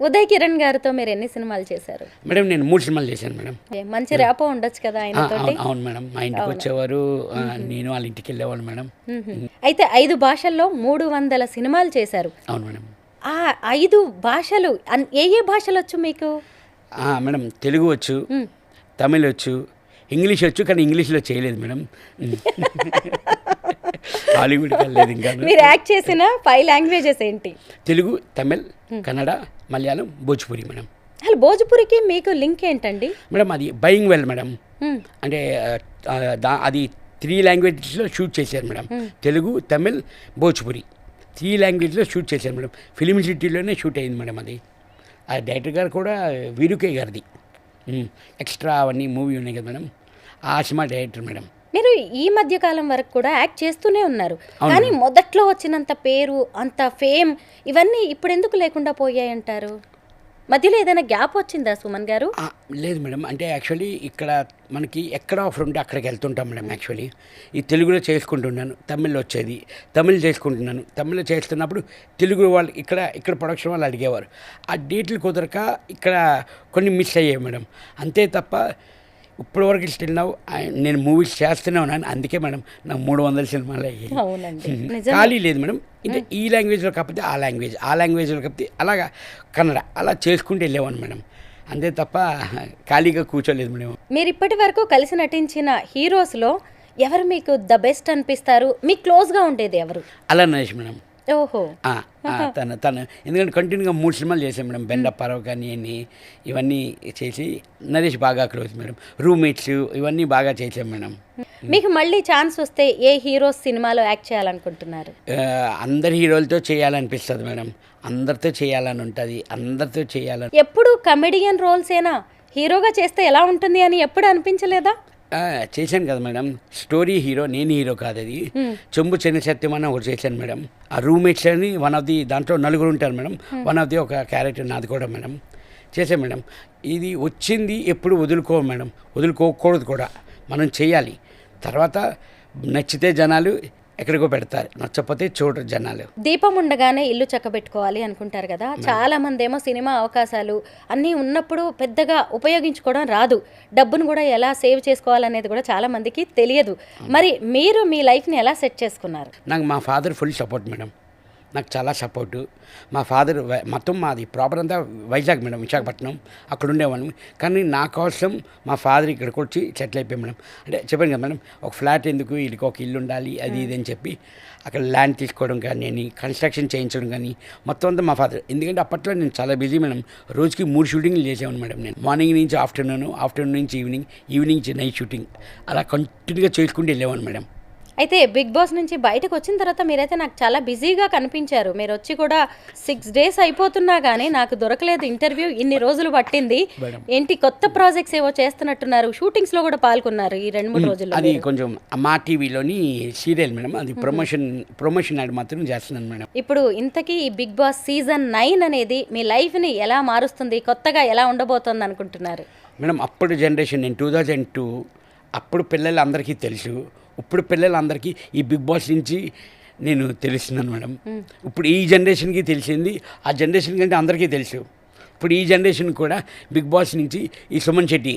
ఉదయ్ కిరణ్ గారితో మీరు ఎన్ని సినిమాలు చేశారు? మేడం నేను 3 సినిమాలు చేశాను మేడం. మంచి ర్యాపో ఉండొచ్చు కదా ఆయనతోటి? అవును మేడం, మా ఇంటికి వచ్చేవారు, నేను వాళ్ళ ఇంటికి వెళ్ళేవాళ్ళు మేడం. అయితే 5 భాషల్లో 300 సినిమాలు చేశారు. అవును మేడం. ఆ 5 భాషలు ఏ భాషలు వచ్చు మీకు? మేడం తెలుగు వచ్చు, తమిళ్ వచ్చు, ఇంగ్లీష్ వచ్చు, కానీ ఇంగ్లీష్లో చేయలేదు మేడం. హాలీవుడ్కి వెళ్ళలేదు ఇంకా. మీరు యాక్ట్ చేసిన 5 లాంగ్వేజెస్ ఏంటి? తెలుగు, తమిళ్, కన్నడ, మలయాళం, భోజ్పురి మేడం. అసలు భోజ్పురికి మీకు లింక్ ఏంటండి? మేడం అది బయింగ్ వెల్ మేడం, అంటే అది 3 లాంగ్వేజెస్లో షూట్ చేశారు మేడం. తెలుగు, తమిళ్, భోజ్పురి 3 లాంగ్వేజ్లో షూట్ చేశారు మేడం. ఫిలిం సిటీలోనే షూట్ అయింది మేడం. అది ఆ డైరెక్టర్ గారు కూడా వీరుకే గారిది. ఎక్స్ట్రా అవన్నీ మూవీ ఉన్నాయి కదా మేడం, ఆ సినిమా డైరెక్టర్ మేడం. మీరు ఈ మధ్య కాలం వరకు కూడా యాక్ట్ చేస్తూనే ఉన్నారు, కానీ మొదట్లో వచ్చినంత పేరు, అంత ఫేమ్ ఇవన్నీ ఇప్పుడు ఎందుకు లేకుండా పోయాయంటారు? మధ్యలో ఏదైనా గ్యాప్ వచ్చిందా సుమన్ గారు? లేదు మేడం, అంటే యాక్చువల్లీ ఇక్కడ మనకి ఎక్కడ ఆఫర్ ఉంటే అక్కడికి వెళ్తుంటాం మేడం. యాక్చువల్లీ ఈ తెలుగులో చేసుకుంటున్నాను, తమిళ్లో వచ్చేది, తమిళ్ చేసుకుంటున్నాను. తమిళ్లో చేస్తున్నప్పుడు తెలుగు వాళ్ళు ఇక్కడ ప్రొడక్షన్ వాళ్ళు అడిగేవారు, ఆ డేట్లు కుదరక ఇక్కడ కొన్ని మిస్ అయ్యాయి మేడం. అంతే తప్ప ఇప్పటివరకు స్టిల్ నేను మూవీస్ చేస్తూనే ఉన్నాను. అందుకే మేడం నాకు 300 సినిమాలు అయ్యాయి. ఖాళీ లేదు మేడం. అంటే ఈ లాంగ్వేజ్లో కాకపోతే ఆ లాంగ్వేజ్లో కాకపోతే అలాగా కన్నడ, అలా చేసుకుంటూ వెళ్ళేవాను మేడం. అంతే తప్ప ఖాళీగా కూర్చోలేదు మేడం. మీరు ఇప్పటి వరకు కలిసి నటించిన హీరోస్లో ఎవరు మీకు ద బెస్ట్ అనిపిస్తారు? మీకు క్లోజ్గా ఉండేది ఎవరు? అలా నరేష్ మేడం. ఓహో, తను ఎందుకంటే కంటిన్యూగా 3 సినిమాలు చేశాను మేడం. బెండప్పారావు కానీ ఇవన్నీ చేసి నరేష్ బాగా క్లోజ్ మేడం. రూమ్మేట్స్ ఇవన్నీ బాగా చేశాం మేడం. మీకు మళ్ళీ ఛాన్స్ వస్తే ఏ హీరోస్ సినిమాలో యాక్ట్ చేయాలనుకుంటున్నారు? అందరి హీరోలతో చేయాలనిపిస్తుంది మేడం, అందరితో చేయాలని ఉంటుంది, అందరితో చేయాలని. ఎప్పుడు కమెడియన్ రోల్సేనా? హీరోగా చేస్తే ఎలా ఉంటుంది అని ఎప్పుడు అనిపించలేదా? చేశాను కదా మేడం. స్టోరీ హీరో, నేను హీరో కాదు. అది చెంబు చెన్ని సత్యం అని ఒకటి చేశాను మేడం. ఆ రూమ్మేట్స్ అని వన్ ఆఫ్ ది, దాంట్లో నలుగురు ఉంటారు మేడం. వన్ ఆఫ్ ది ఒక క్యారెక్టర్ నాది కూడా మేడం. చేశాను మేడం. ఇది వచ్చింది ఎప్పుడు మేడం, వదులుకోకూడదు కూడా. మనం చేయాలి. తర్వాత నచ్చితే జనాలు ఎక్కడికో పెడతారు, నచ్చకపోతే చూడరు జనాలు. దీపం ఉండగానే ఇల్లు చక్కబెట్టుకోవాలి అనుకుంటారు కదా, చాలా మంది ఏమో సినిమా అవకాశాలు అన్నీ ఉన్నప్పుడు పెద్దగా ఉపయోగించుకోవడం రాదు, డబ్బును కూడా ఎలా సేవ్ చేసుకోవాలనేది కూడా చాలా మందికి తెలియదు. మరి మీరు మీ లైఫ్ని ఎలా సెట్ చేసుకున్నారు? నాకు మా ఫాదర్ ఫుల్ సపోర్ట్ మేడం. నాకు చాలా సపోర్టు. మా ఫాదర్ మొత్తం మాది ప్రాపర్ అంతా వైజాగ్ మేడం, విశాఖపట్నం, అక్కడ ఉండేవాళ్ళం. కానీ నా కోసం మా ఫాదర్ ఇక్కడికి వచ్చి సెటిల్ అయిపోయాం మేడం. అంటే చెప్పాను కదా మేడం, ఒక ఫ్లాట్ ఎందుకు, వీళ్ళకి ఒక ఇల్లు ఉండాలి అది ఇది అని చెప్పి అక్కడ ల్యాండ్ తీసుకోవడం కానీ, కన్స్ట్రక్షన్ చేయించడం కానీ మొత్తం అంతా మా ఫాదర్. ఎందుకంటే అప్పట్లో నేను చాలా బిజీ మేడం. రోజుకి 3 షూటింగ్లు చేసేవాను మేడం. నేను మార్నింగ్ నుంచి ఆఫ్టర్నూన్ నుంచి ఈవినింగ్ నుంచి నైట్ షూటింగ్, అలా కంటిన్యూగా చేసుకుంటూ వెళ్ళేవాను మేడం. అయితే బిగ్ బాస్ నుంచి బయటకు వచ్చిన తర్వాత మీరైతే నాకు చాలా బిజీగా కనిపించారు. మీరు వచ్చి కూడా 6 days అయిపోతున్నా కానీ నాకు దొరకలేదు ఇంటర్వ్యూ. ఇన్ని రోజులు పట్టింది ఏంటి? కొత్త ప్రాజెక్ట్స్ ఏవో చేస్తున్నట్టున్నారు, షూటింగ్స్ లో కూడా పాల్గొన్నారు ఈ 2-3 రోజుల్లో. అది కొంచెం మా టీవీలోని సీరియల్ మేడం, అది ప్రమోషన్ యాడ్ మాత్రం చేస్తున్నాను మేడం. ఇప్పుడు ఇంతకీ ఈ బిగ్ బాస్ సీజన్ 9 అనేది మీ లైఫ్ ని ఎలా మారుస్తుంది, కొత్తగా ఎలా ఉండబోతోంది అనుకుంటున్నారు? మేడం అప్పుడు జనరేషన్, నేను 2002, అప్పుడు పిల్లలు అందరికీ తెలుసు. ఇప్పుడు పిల్లలందరికీ ఈ బిగ్ బాస్ నుంచి నేను తెలుస్తున్నాను మేడం. ఇప్పుడు ఈ జనరేషన్కి తెలిసింది, ఆ జనరేషన్ కంటే అందరికీ తెలుసు. ఇప్పుడు ఈ జనరేషన్ కూడా బిగ్ బాస్ నుంచి ఈ సుమన్ శెట్టి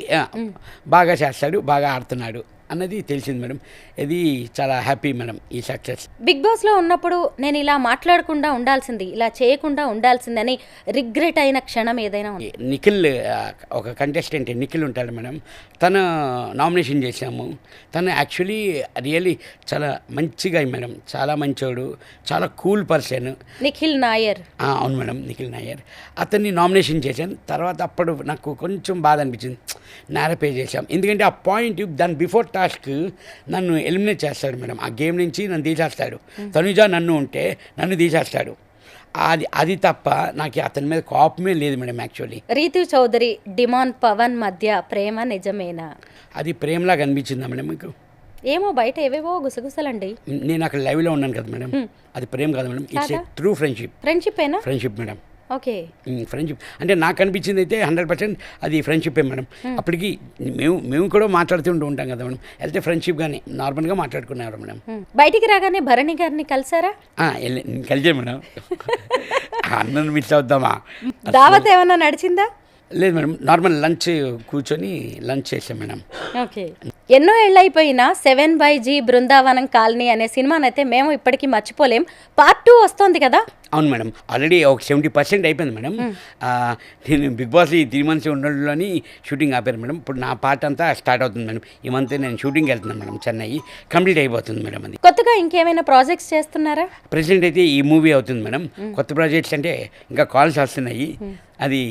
బాగా చేస్తాడు, బాగా ఆడుతున్నాడు అన్నది తెలిసింది మేడం. ఇది చాలా హ్యాపీ మేడం ఈ సక్సెస్. బిగ్ బాస్లో ఉన్నప్పుడు నేను ఇలా మాట్లాడకుండా ఉండాల్సింది, ఇలా చేయకుండా ఉండాల్సింది అని రిగ్రెట్ అయిన క్షణం ఏదైనా ఉంది? నిఖిల్, ఒక కంటెస్టెంట్ నిఖిల్ ఉంటాడు మేడం. తను నామినేషన్ చేశాము. తను యాక్చువల్లీ రియల్లీ చాలా మంచిగా మేడం, చాలా మంచోడు, చాలా కూల్ పర్సన్. నిఖిల్ నాయర్. అవును మేడం, నిఖిల్ నాయర్. అతన్ని నామినేషన్ చేశాను. తర్వాత అప్పుడు నాకు కొంచెం బాధ అనిపించింది, నేరపే చేశాం. ఎందుకంటే ఆ పాయింట్ దాని బిఫోర్ టాస్క్ నన్ను ఎలిమినేట్ చేస్తాడు మేడం. ఆ గేమ్ నుంచి నన్ను తీసేస్తాడు. తనుజ నన్ను ఉంటే నన్ను తీసేస్తాడు. అది తప్ప నాకు అతని మీద కోపమే లేదు మేడం. యాక్చువల్లీ రీతు చౌదరి, డిమాన్ పవన్ మధ్య ప్రేమ నిజమేనా? అది ప్రేమలాగా అనిపించిందా మేడం మీకు? ఏమో బయట ఏవేవో గుసగుసలండి. నేను అక్కడ లైవ్లో ఉన్నాను కదా మేడం, అది ప్రేమ కాదు madam, it's a true friendship. Friendship madam. Okay, friendship అంటే నాకు అనిపించింది అయితే 100% అది ఫ్రెండ్షిప్పే మేడం. అప్పటికి మేము కూడా మాట్లాడుతుంటూ ఉంటాం కదా మేడం, అయితే ఫ్రెండ్షిప్ కానీ నార్మల్గా మాట్లాడుకున్నారు మేడం. బయటికి రాగానే భరణి గారిని కలిసారా? కలిసే మేడం. అన్నను మిస్ అవుద్దామా? దావత్ ఏమన్నా నడిచిందా? లేదు మేడం, నార్మల్ లంచ్ కూర్చొని లంచ్ చేసాం మేడం. ఓకే, ఎన్నో ఏళ్ళైపోయిన 7/G బృందావనం కాలనీ అనే సినిమానైతే మేము ఇప్పటికీ మర్చిపోలేం. పార్ట్ 2 వస్తుంది కదా? అవును మేడం, ఆల్రెడీ ఒక 70% అయిపోయింది మేడం. నేను బిగ్ బాస్ ఈ 3 months ఉండడంలోని షూటింగ్ ఆపారు మేడం. ఇప్పుడు నా పార్ట్ అంతా స్టార్ట్ అవుతుంది మేడం. ఈ మంత్ నేను షూటింగ్ వెళ్తున్నాను మేడం, చెన్నై. కంప్లీట్ అయిపోతుంది మేడం. అది కొత్తగా ఇంకేమైనా ప్రాజెక్ట్స్ చేస్తున్నారా? ప్రెసెంట్ అయితే ఈ మూవీ అవుతుంది మేడం. కొత్త ప్రాజెక్ట్స్ అంటే ఇంకా కాల్స్ వస్తున్నాయి, అది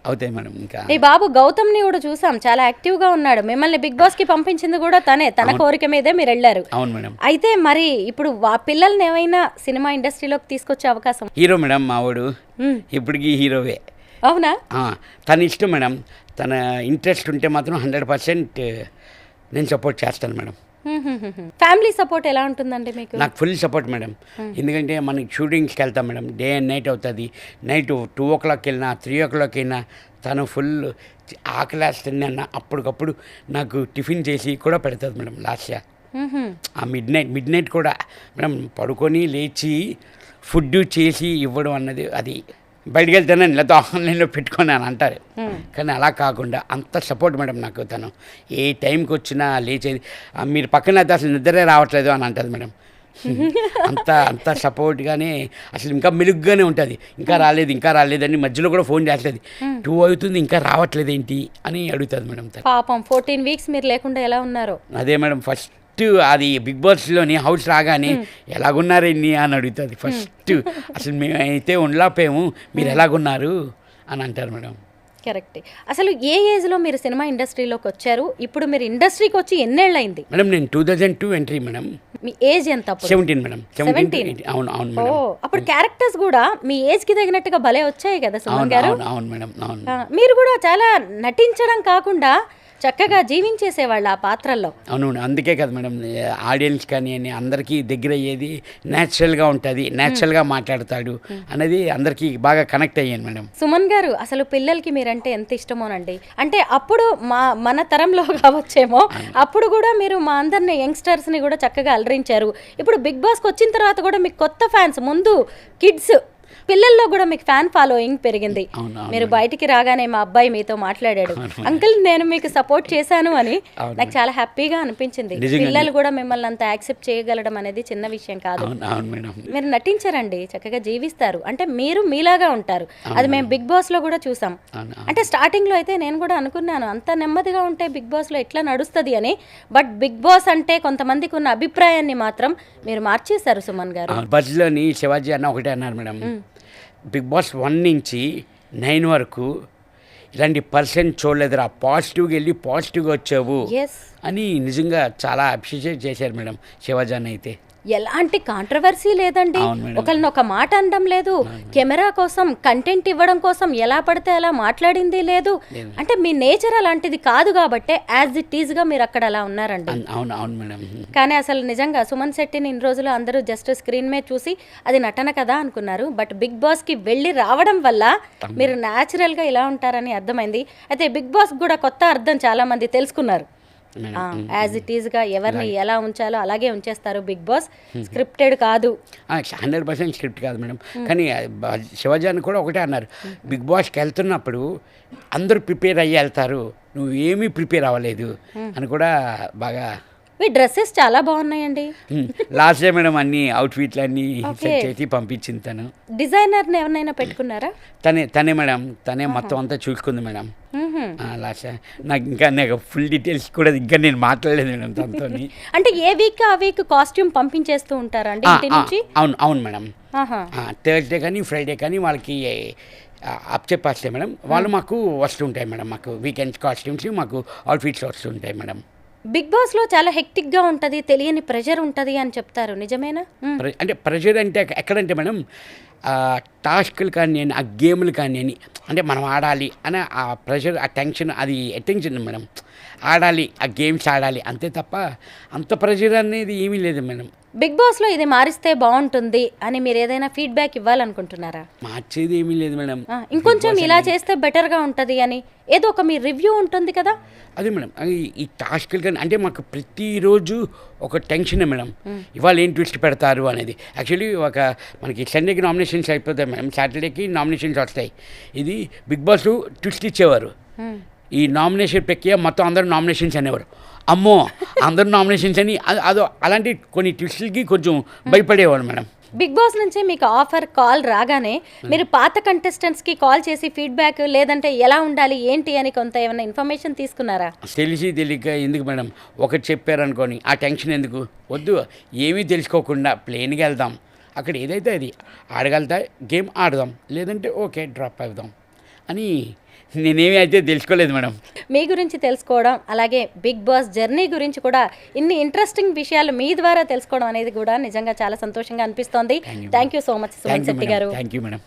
అవుతాయి మేడం. ఇంకా ఈ బాబు గౌతమ్ని కూడా చూసాం, చాలా యాక్టివ్గా ఉన్నాడు. మిమ్మల్ని బిగ్ బాస్ కి పంపించింది కూడా తనే, తన కోరిక మీదే మీరు వెళ్ళారు. అవును మేడం. అయితే మరి ఇప్పుడు పిల్లల్ని ఏమైనా సినిమా ఇండస్ట్రీలోకి తీసుకొచ్చే అవకాశం? హీరో మేడం మావాడు, ఇప్పటికీ హీరోవే. అవునా? తన ఇష్టం మేడం. తన ఇంట్రెస్ట్ ఉంటే మాత్రం 100% నేను సపోర్ట్ చేస్తాను మేడం. ఫ్యామిలీ సపోర్ట్ ఎలా ఉంటుందండి మీకు? నాకు ఫుల్ సపోర్ట్ మేడం. ఎందుకంటే మనకి షూటింగ్స్కి వెళ్తాం మేడం, డే అండ్ నైట్ అవుతుంది. నైట్ 2 o'clock వెళ్ళినా 3 o'clock అయినా తను ఫుల్ ఆకలేస్తుంది అన్న అప్పటికప్పుడు నాకు టిఫిన్ చేసి కూడా పెడుతుంది మేడం. లాస్ట్ ఇయర్ ఆ మిడ్ నైట్ కూడా మేడం పడుకొని లేచి ఫుడ్ చేసి ఇవ్వడం అన్నది, అది బయటకు వెళ్తానని లేదా ఆన్లైన్లో పెట్టుకొని అని అంటారు. కానీ అలా కాకుండా అంత సపోర్ట్ మేడం నాకు. తను ఏ టైంకి వచ్చినా లేచేది, మీరు పక్కన అయితే అసలు నిద్రే రావట్లేదు అని అంటుంది మేడం. అంత సపోర్ట్గానే అసలు ఇంకా మెలుగ్గానే ఉంటుంది. ఇంకా రాలేదని మధ్యలో కూడా ఫోన్ చేస్తుంది, 2 అవుతుంది ఇంకా రావట్లేదు ఏంటి అని అడుగుతుంది మేడం. పాపం 14 weeks మీరు లేకుండా ఎలా ఉన్నారు? అదే మేడం, ఫస్ట్ అది బిగ్ బాస్లోని హౌస్ రాగానే ఎలాగున్నారండి అని అడుగుతుంది ఫస్ట్. అసలు మేమైతే ఉండలేకపోయాము, మీరు ఎలాగున్నారు అని అంటారు మేడం. కరెక్ట్. అసలు ఏ ఏజ్లో మీరు సినిమా ఇండస్ట్రీలోకి వచ్చారు? ఇప్పుడు మీరు ఇండస్ట్రీకి వచ్చి ఎన్నేళ్ళు అయింది? మేడం నేను 2002 ఎంట్రీ మేడం. మీ ఏజ్ ఎంత? 17 మేడం. 17. అవును మేడం. అప్పుడు క్యారెక్టర్స్ కూడా మీ ఏజ్ కి తగినట్టుగా భలే వచ్చాయి కదా సుమన్ గారు? అవును మేడం. అవును. మీరు కూడా చాలా నటించడం కాకుండా చక్కగా జీవించేసేవాళ్ళు ఆ పాత్రల్లో. అవును, అందుకే కదా మేడం ఆడియన్స్ కానీ అందరికీ దగ్గర అయ్యేది, న్యాచురల్గా ఉంటుంది, న్యాచురల్గా మాట్లాడతాడు అనేది అందరికీ బాగా కనెక్ట్ అయ్యాను మేడం. సుమన్ గారు, అసలు పిల్లలకి మీరంటే ఎంత ఇష్టమోనండి. అంటే అప్పుడు మన తరంలో కావచ్చేమో, అప్పుడు కూడా మీరు మా అందరిని యంగ్స్టర్స్ని కూడా చక్కగా అలరించారు. ఇప్పుడు బిగ్ బాస్కి వచ్చిన తర్వాత కూడా మీకు కొత్త ఫ్యాన్స్, ముందు కిడ్స్, పిల్లల్లో కూడా మీకు ఫ్యాన్ ఫాలోయింగ్ పెరిగింది. మీరు బయటికి రాగానే మా అబ్బాయి మీతో మాట్లాడాడు, అంకుల్ నేను మీకు సపోర్ట్ చేశాను అని. నాకు చాలా హ్యాపీగా అనిపించింది. పిల్లలు కూడా మిమ్మల్ని అంత యాక్సెప్ట్ చేయగలడం అనేది చిన్న విషయం కాదు. మీరు నటించారండి, చక్కగా జీవిస్తారు, అంటే మీరు మీలాగా ఉంటారు. అది మేము బిగ్ బాస్ లో కూడా చూసాం. అంటే స్టార్టింగ్ లో అయితే నేను కూడా అనుకున్నాను అంత నెమ్మదిగా ఉంటే బిగ్ బాస్ లో ఎట్లా నడుస్తుంది అని. బట్ బిగ్ బాస్ అంటే కొంతమందికి ఉన్న అభిప్రాయాన్ని మాత్రం మీరు మార్చేశారు సుమన్ గారు. బజ్లోని శివాజీ అన్న ఒకటే అన్నారు మేడం, బిగ్ బాస్ 1 నుంచి 9 వరకు ఇలాంటి పర్సన్ చూడలేదురా, పాజిటివ్గా వెళ్ళి పాజిటివ్గా వచ్చావు అని నిజంగా చాలా అప్రిషియేట్ చేశారు మేడం శివాజీ అన్న అయితే. ఎలాంటి కాంట్రవర్సీ లేదండి, ఒకరిని ఒక మాట అనడం లేదు, కెమెరా కోసం కంటెంట్ ఇవ్వడం కోసం ఎలా పడితే అలా మాట్లాడింది లేదు. అంటే మీ నేచర్ అలాంటిది కాదు కాబట్టి యాజ్ ఇట్ ఈజ్ గా మీరు అక్కడ అలా ఉన్నారండి. అవును మేడం. కానీ అసలు నిజంగా సుమన్ శెట్టిని ఇన్ని రోజులు అందరూ జస్ట్ స్క్రీన్ మీద చూసి అది నటన కదా అనుకున్నారు. బట్ బిగ్ బాస్ కి వెళ్ళి రావడం వల్ల మీరు న్యాచురల్ గా ఇలా ఉంటారని అర్థమైంది. అయితే బిగ్ బాస్ కూడా కొత్త అర్థం చాలా మంది తెలుసుకున్నారు. యాజ్ ఇట్ ఈజ్ గా ఎవరిని ఎలా ఉంచాలో అలాగే ఉంచేస్తారు బిగ్ బాస్, స్క్రిప్టెడ్ కాదు. 100% స్క్రిప్ట్ కాదు మేడం. కానీ శివాజీ అని కూడా ఒకటే అన్నారు, బిగ్ బాస్కి వెళ్తున్నప్పుడు అందరూ ప్రిపేర్ అయ్యి వెళ్తారు, నువ్వు ఏమీ ప్రిపేర్ అవ్వలేదు అని కూడా బాగా. మీ డ్రెస్సెస్ చాలా బాగున్నాయండి. లాస్ట్ డే మేడం అన్ని అవుట్ఫిట్లు అన్ని సెట్ చేసి పంపించింది తను. డిజైనర్ని ఎవరినైనా పెట్టుకున్నారా? తనే మేడం, తనే మొత్తం అంతా చూసుకుంది మేడం. లాస్ట్ నాకు ఫుల్ డీటెయిల్స్ కూడా ఇంకా నేను మాట్లాడలేదు మేడం తనతో. అంటే ఏ వీక్ ఆ వీక్ కాస్ట్యూమ్ పంపించేస్తూ ఉంటారా అండి ఇంటి నుంచి? అవును మేడం. థర్స్డే కానీ ఫ్రైడే కానీ వాళ్ళకి అప్ చెప్పేస్తే మేడం, వాళ్ళు మాకు వస్తుంటాయి మేడం, మాకు వీకెండ్స్ కాస్ట్యూమ్స్ మాకు అవుట్ఫిట్స్ వస్తుంటాయి మేడం. బిగ్ బాస్ లో చాలా హెక్టిక్ గా ఉంటది, తెలియని ప్రెషర్ ఉంటది అని చెప్తారు, నిజమేనా? అంటే ప్రెషర్ అంటే ఎక్కడంటే మేడం, టాస్క్లు కానీ ఆ గేమ్లు కానీ అంటే మనం ఆడాలి అని ఆ ప్రెషర్, ఆ టెన్షన్, అది అటెన్షన్ మేడం. ఆడాలి, ఆ గేమ్స్ ఆడాలి అంతే తప్ప అంత ప్రెషర్ అనేది ఏమీ లేదు మేడం. బిగ్ బాస్ లో ఇది మారిస్తే బాగుంటుంది అని మీరు ఏదైనా ఫీడ్బ్యాక్ ఇవ్వాలనుకుంటున్నారా? మార్చేది ఏమీ లేదు మేడం, ఇంకొంచెం ఇలా చేస్తే బెటర్ గా ఉంటది అని ఏదో ఒక మీ రివ్యూ ఉంటుంది కదా. అదే మేడం, ఈ టాస్క్లు కానీ అంటే మాకు ప్రతిరోజు ఒక టెన్షనే మేడం, ఇవాళ ఏం ట్విస్ట్ పెడతారు అనేది. యాక్చువల్లీ మనకి సండేకి నామినేషన్స్ అయిపోతాయి మేడం, సాటర్డేకి నామినేషన్స్ వస్తాయి. ఇది బిగ్ బాస్ ట్విస్ట్ ఇచ్చేవారు, ఈ నామినేషన్ ప్రక్రియ మొత్తం అందరూ నామినేషన్స్ అనేవారు. అమ్మో అందరూ నామినేషన్స్ అని అలాంటి కొన్ని ట్విస్టులకి కొంచెం భయపడేవాడు మేడం. బిగ్ బాస్ నుంచి మీకు ఆఫర్ కాల్ రాగానే మీరు పాత కంటెస్టెంట్స్కి కాల్ చేసి ఫీడ్బ్యాక్, లేదంటే ఎలా ఉండాలి ఏంటి అని కొంత ఏమైనా ఇన్ఫర్మేషన్ తీసుకున్నారా? తెలియక ఎందుకు మేడం, ఒకటి చెప్పారనుకోని ఆ టెన్షన్ ఎందుకు, వద్దు, ఏమీ తెలుసుకోకుండా ప్లేన్గా వెళ్దాం, అక్కడ ఏదైతే అది ఆడగలుగుతా గేమ్ ఆడదాం, లేదంటే ఓకే డ్రాప్ అవుదాం అని నేనేమి అయితే తెలుసుకోలేదు మేడం. మీ గురించి తెలుసుకోవడం, అలాగే బిగ్ బాస్ జర్నీ గురించి కూడా ఇన్ని ఇంట్రెస్టింగ్ విషయాలు మీ ద్వారా తెలుసుకోవడం అనేది కూడా నిజంగా చాలా సంతోషంగా అనిపిస్తోంది. Thank you so much Suman Shetty గారు. Thank you madam.